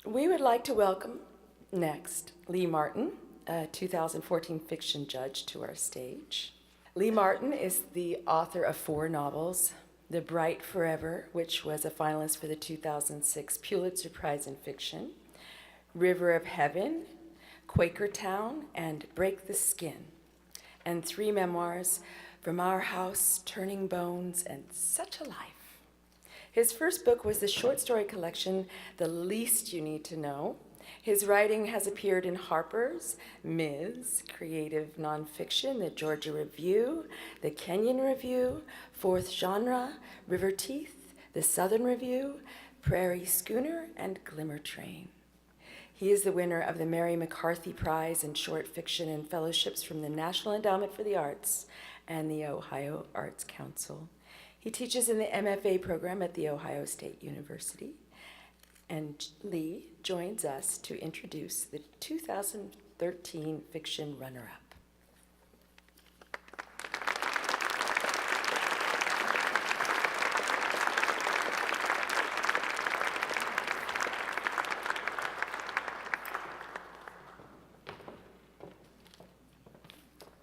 We would like to welcome next Lee Martin, a 2014 fiction judge, to our stage. Lee Martin is the author of 4 novels: The Bright Forever, which was a finalist for the 2006 Pulitzer Prize in Fiction, River of Heaven, Quakertown, and Break the Skin, and 3 memoirs, From Our House, Turning Bones, and Such a Life. His first book was the short story collection, The Least You Need to Know. His writing has appeared in Harper's, Ms., Creative Nonfiction, the Georgia Review, the Kenyon Review, Fourth Genre, River Teeth, the Southern Review, Prairie Schooner, and Glimmer Train. He is the winner of the Mary McCarthy Prize in Short Fiction and fellowships from the National Endowment for the Arts and the Ohio Arts Council. He teaches in the MFA program at The Ohio State University. And Lee joins us to introduce the 2013 fiction runner-up.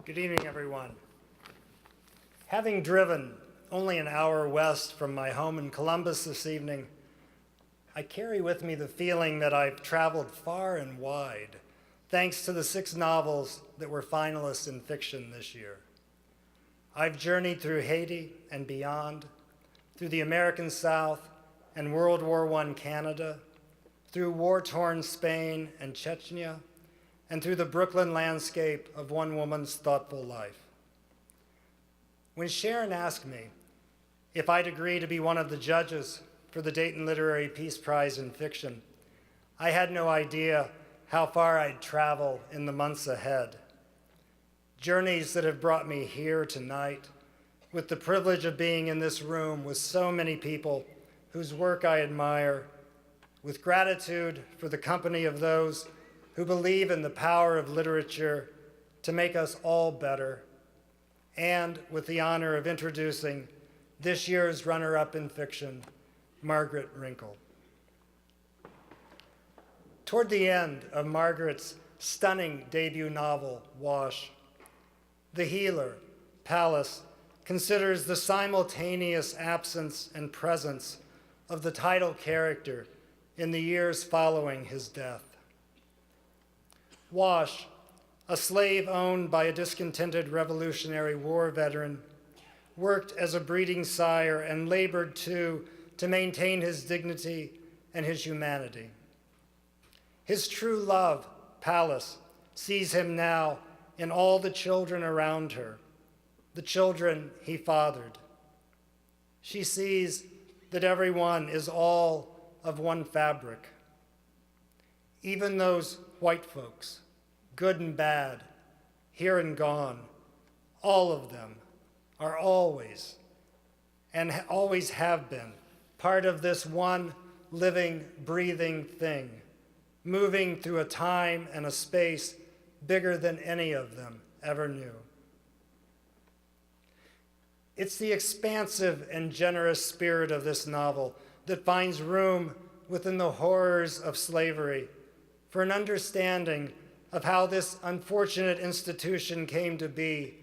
Good evening, everyone. Having driven only an hour west from my home in Columbus this evening, I carry with me the feeling that I've traveled far and wide, thanks to the 6 novels that were finalists in fiction this year. I've journeyed through Haiti and beyond, through the American South and World War I Canada, through war-torn Spain and Chechnya, and through the Brooklyn landscape of one woman's thoughtful life. When Sharon asked me if I'd agree to be one of the judges for the Dayton Literary Peace Prize in Fiction, I had no idea how far I'd travel in the months ahead. Journeys that have brought me here tonight, with the privilege of being in this room with so many people whose work I admire, with gratitude for the company of those who believe in the power of literature to make us all better, and with the honor of introducing this year's runner-up in fiction, Margaret Wrinkle. Toward the end of Margaret's stunning debut novel, Wash, the healer, Pallas, considers the simultaneous absence and presence of the title character in the years following his death. Wash, a slave owned by a discontented Revolutionary War veteran, worked as a breeding sire and labored to maintain his dignity and his humanity. His true love, Pallas, sees him now in all the children around her, the children he fathered. She sees that everyone is all of one fabric. Even those white folks, good and bad, here and gone, all of them are always, and always have been, part of this one living, breathing thing, moving through a time and a space bigger than any of them ever knew. It's the expansive and generous spirit of this novel that finds room within the horrors of slavery for an understanding of how this unfortunate institution came to be,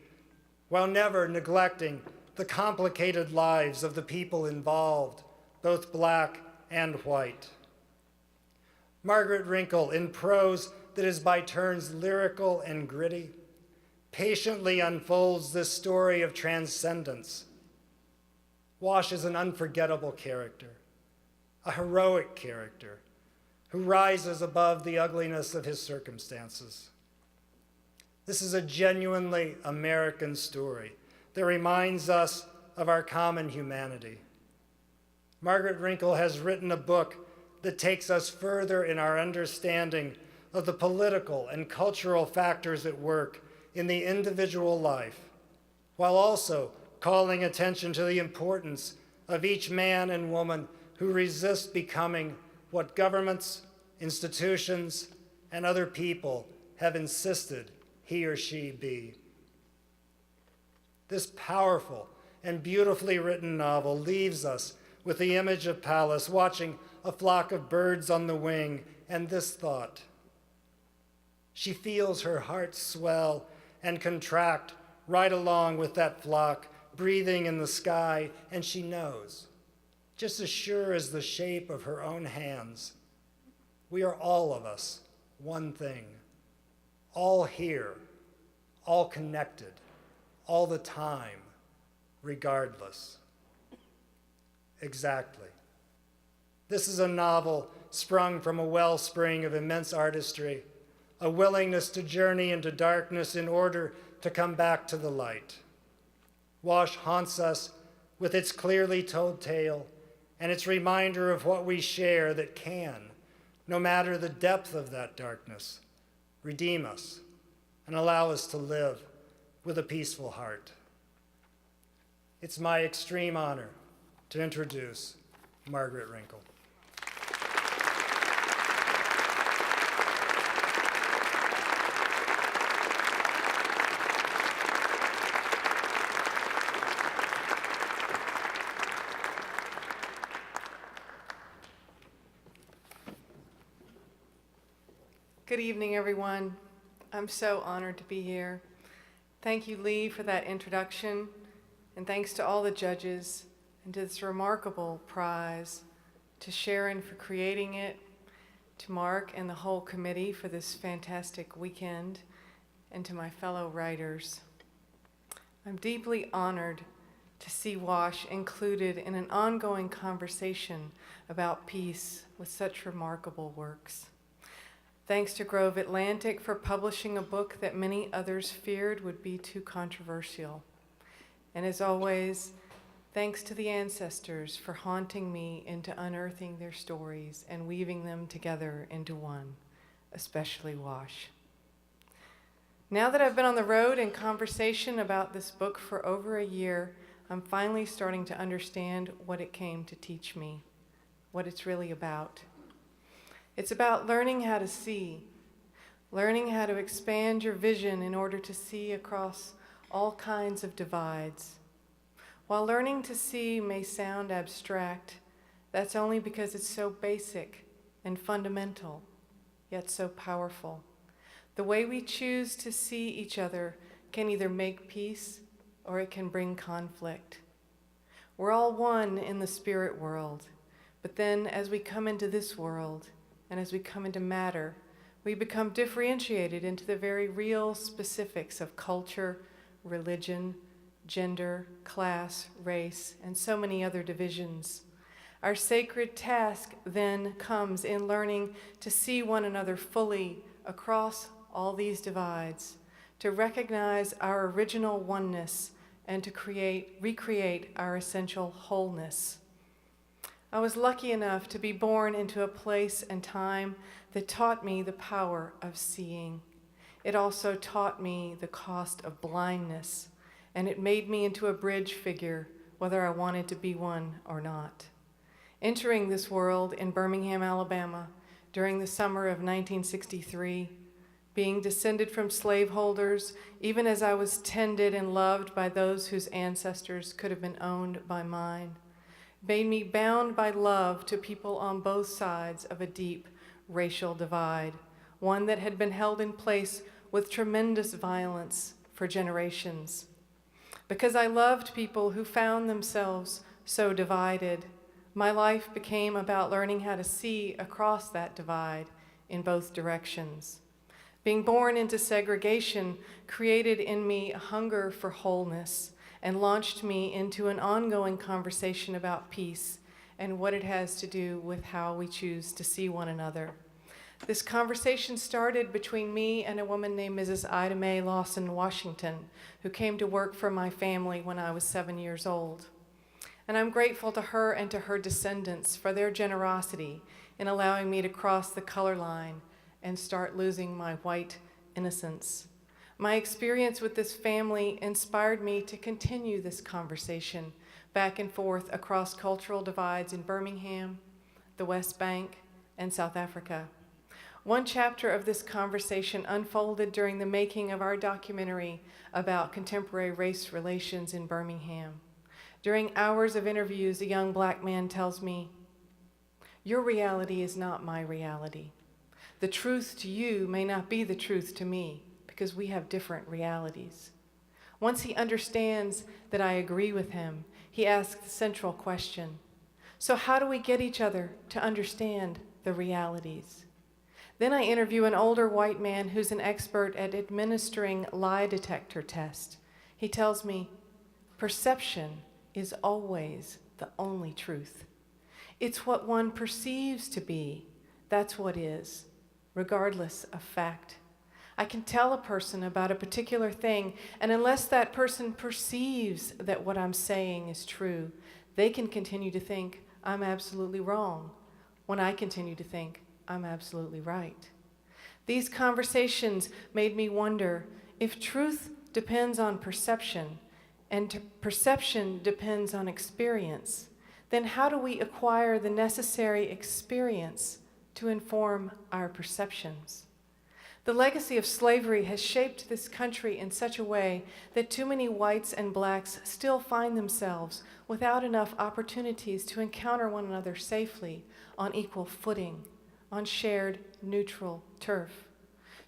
while never neglecting the complicated lives of the people involved, both black and white. Margaret Wrinkle, in prose that is by turns lyrical and gritty, patiently unfolds this story of transcendence. Wash is an unforgettable character, a heroic character, who rises above the ugliness of his circumstances. This is a genuinely American story that reminds us of our common humanity. Margaret Wrinkle has written a book that takes us further in our understanding of the political and cultural factors at work in the individual life, while also calling attention to the importance of each man and woman who resist becoming what governments, institutions, and other people have insisted he or she be. This powerful and beautifully written novel leaves us with the image of Pallas watching a flock of birds on the wing, and this thought. She feels her heart swell and contract right along with that flock, breathing in the sky, and she knows, just as sure as the shape of her own hands, we are all of us one thing, all here, all connected, all the time, regardless. Exactly. This is a novel sprung from a wellspring of immense artistry, a willingness to journey into darkness in order to come back to the light. Wash haunts us with its clearly told tale and its reminder of what we share that can, no matter the depth of that darkness, redeem us and allow us to live with a peaceful heart. It's my extreme honor to introduce Margaret Wrinkle. Good evening, everyone. I'm so honored to be here. Thank you, Lee, for that introduction, and thanks to all the judges and to this remarkable prize, to Sharon for creating it, to Mark and the whole committee for this fantastic weekend, and to my fellow writers. I'm deeply honored to see Wash included in an ongoing conversation about peace with such remarkable works. Thanks to Grove Atlantic for publishing a book that many others feared would be too controversial. And as always, thanks to the ancestors for haunting me into unearthing their stories and weaving them together into one, especially Wash. Now that I've been on the road in conversation about this book for over a year, I'm finally starting to understand what it came to teach me, what it's really about. It's about learning how to see, learning how to expand your vision in order to see across all kinds of divides. While learning to see may sound abstract, that's only because it's so basic and fundamental, yet so powerful. The way we choose to see each other can either make peace or it can bring conflict. We're all one in the spirit world, but then as we come into this world, and as we come into matter, we become differentiated into the very real specifics of culture, religion, gender, class, race, and so many other divisions. Our sacred task then comes in learning to see one another fully across all these divides, to recognize our original oneness, and to recreate our essential wholeness. I was lucky enough to be born into a place and time that taught me the power of seeing. It also taught me the cost of blindness, and it made me into a bridge figure, whether I wanted to be one or not. Entering this world in Birmingham, Alabama, during the summer of 1963, being descended from slaveholders, even as I was tended and loved by those whose ancestors could have been owned by mine, made me bound by love to people on both sides of a deep racial divide, one that had been held in place with tremendous violence for generations. Because I loved people who found themselves so divided, my life became about learning how to see across that divide in both directions. Being born into segregation created in me a hunger for wholeness and launched me into an ongoing conversation about peace and what it has to do with how we choose to see one another. This conversation started between me and a woman named Mrs. Ida Mae Lawson Washington, who came to work for my family when I was 7 years old. And I'm grateful to her and to her descendants for their generosity in allowing me to cross the color line and start losing my white innocence. My experience with this family inspired me to continue this conversation back and forth across cultural divides in Birmingham, the West Bank, and South Africa. One chapter of this conversation unfolded during the making of our documentary about contemporary race relations in Birmingham. During hours of interviews, a young black man tells me, Your reality is not my reality. The truth to you may not be the truth to me because we have different realities. Once he understands that I agree with him, he asks the central question, so how do we get each other to understand the realities? Then I interview an older white man who's an expert at administering lie detector tests. He tells me, perception is always the only truth. It's what one perceives to be, that's what is, regardless of fact. I can tell a person about a particular thing, and unless that person perceives that what I'm saying is true, they can continue to think I'm absolutely wrong, when I continue to think I'm absolutely right. These conversations made me wonder if truth depends on perception, and perception depends on experience, then how do we acquire the necessary experience to inform our perceptions? The legacy of slavery has shaped this country in such a way that too many whites and blacks still find themselves without enough opportunities to encounter one another safely, on equal footing, on shared neutral turf.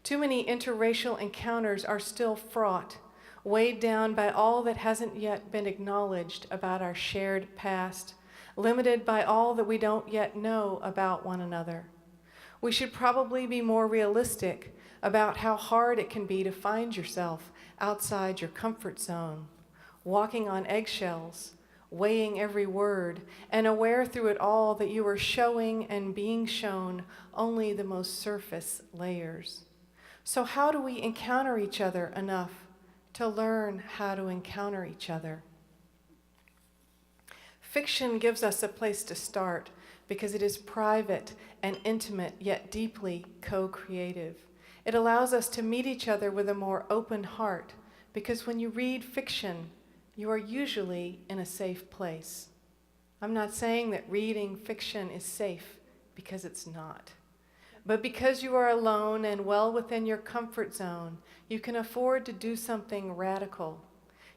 Too many interracial encounters are still fraught, weighed down by all that hasn't yet been acknowledged about our shared past, limited by all that we don't yet know about one another. We should probably be more realistic about how hard it can be to find yourself outside your comfort zone, walking on eggshells, weighing every word, and aware through it all that you are showing and being shown only the most surface layers. So how do we encounter each other enough to learn how to encounter each other? Fiction gives us a place to start because it is private and intimate, yet deeply co-creative. It allows us to meet each other with a more open heart because when you read fiction, you are usually in a safe place. I'm not saying that reading fiction is safe because it's not. But because you are alone and well within your comfort zone, you can afford to do something radical.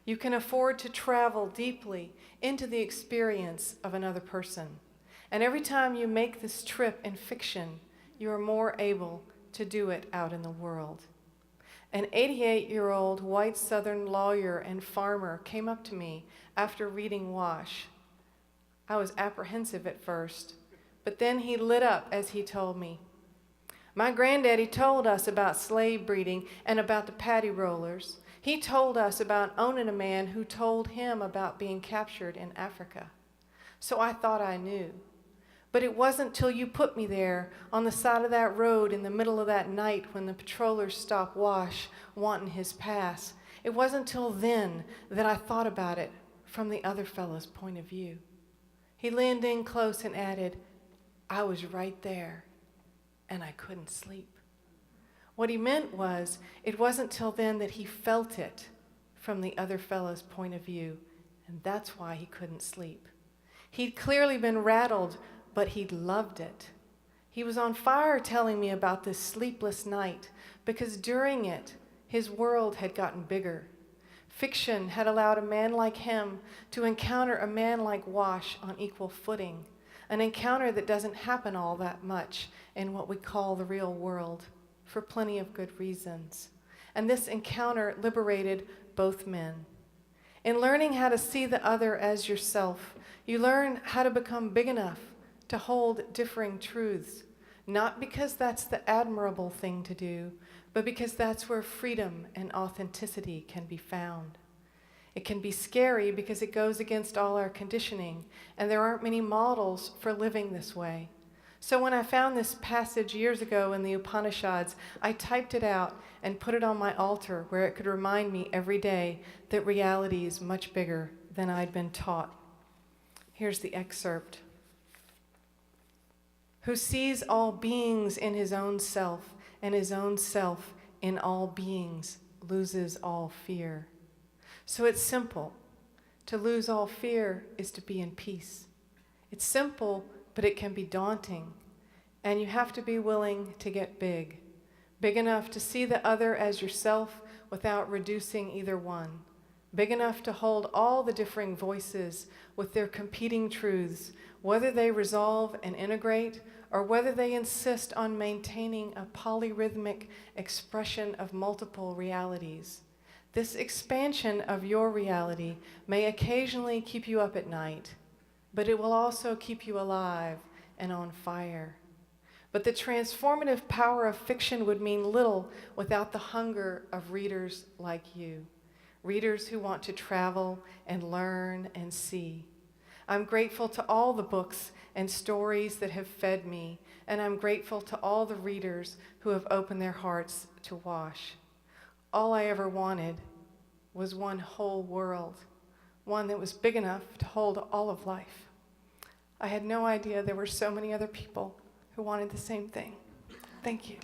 You can afford to travel deeply into the experience of another person. And every time you make this trip in fiction, you are more able to do it out in the world. An 88-year-old white Southern lawyer and farmer came up to me after reading Wash. I was apprehensive at first, but then he lit up as he told me, "My granddaddy told us about slave breeding and about the patty rollers. He told us about owning a man who told him about being captured in Africa. So I thought I knew. But it wasn't till you put me there on the side of that road in the middle of that night when the patrollers stopped Wash wanting his pass. It wasn't till then that I thought about it from the other fellow's point of view." He leaned in close and added, "I was right there, and I couldn't sleep." What he meant was, it wasn't till then that he felt it from the other fellow's point of view, and that's why he couldn't sleep. He'd clearly been rattled, but he'd loved it. He was on fire telling me about this sleepless night, because during it, his world had gotten bigger. Fiction had allowed a man like him to encounter a man like Wash on equal footing, an encounter that doesn't happen all that much in what we call the real world, for plenty of good reasons. And this encounter liberated both men. In learning how to see the other as yourself, you learn how to become big enough to hold differing truths, not because that's the admirable thing to do, but because that's where freedom and authenticity can be found. It can be scary because it goes against all our conditioning, and there aren't many models for living this way. So when I found this passage years ago in the Upanishads, I typed it out and put it on my altar where it could remind me every day that reality is much bigger than I'd been taught. Here's the excerpt. "Who sees all beings in his own self, and his own self in all beings, loses all fear." So it's simple. To lose all fear is to be in peace. It's simple, but it can be daunting. And you have to be willing to get big. Big enough to see the other as yourself without reducing either one. Big enough to hold all the differing voices with their competing truths whether they resolve and integrate, or whether they insist on maintaining a polyrhythmic expression of multiple realities. This expansion of your reality may occasionally keep you up at night, but it will also keep you alive and on fire. But the transformative power of fiction would mean little without the hunger of readers like you, readers who want to travel and learn and see. I'm grateful to all the books and stories that have fed me, and I'm grateful to all the readers who have opened their hearts to Wash. All I ever wanted was one whole world, one that was big enough to hold all of life. I had no idea there were so many other people who wanted the same thing. Thank you.